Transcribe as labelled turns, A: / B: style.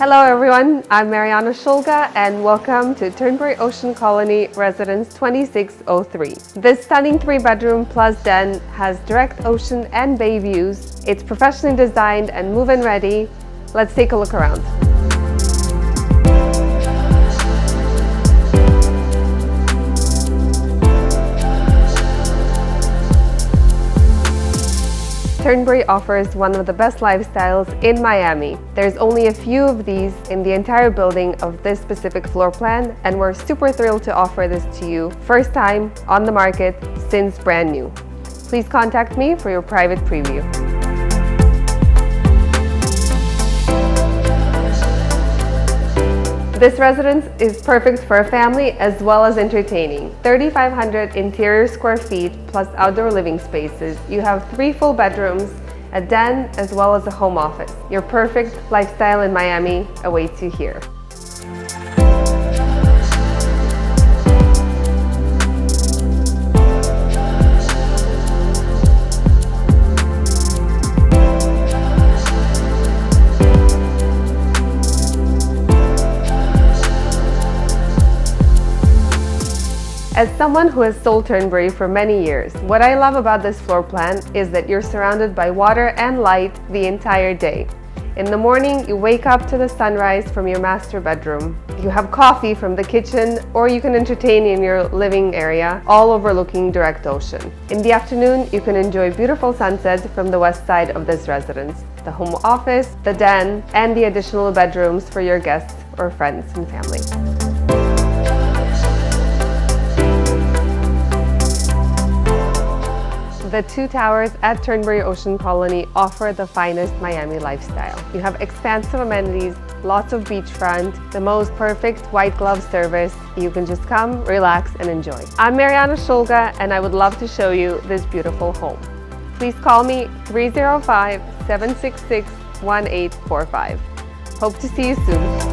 A: Hello everyone, I'm Mariana Shulga and welcome to Turnberry Ocean Colony Residence 2603. This stunning 3-bedroom plus den has direct ocean and bay views. It's professionally designed and move-in ready. Let's take a look around. Turnberry offers one of the best lifestyles in Miami. There's only a few of these in the entire building of this specific floor plan, and we're super thrilled to offer this to you first time on the market since brand new. Please contact me for your private preview. This residence is perfect for a family as well as entertaining. 3,500 interior square feet plus outdoor living spaces. You have 3 full bedrooms, a den, as well as a home office. Your perfect lifestyle in Miami awaits you here. As someone who has sold Turnberry for many years, what I love about this floor plan is that you're surrounded by water and light the entire day. In the morning, you wake up to the sunrise from your master bedroom. You have coffee from the kitchen, or you can entertain in your living area, all overlooking direct ocean. In the afternoon, you can enjoy beautiful sunsets from the west side of this residence, the home office, the den, and the additional bedrooms for your guests or friends and family. The 2 towers at Turnberry Ocean Colony offer the finest Miami lifestyle. You have expansive amenities, lots of beachfront, the most perfect white glove service. You can just come, relax, and enjoy. I'm Mariana Shulga, and I would love to show you this beautiful home. Please call me 305-766-1845. Hope to see you soon.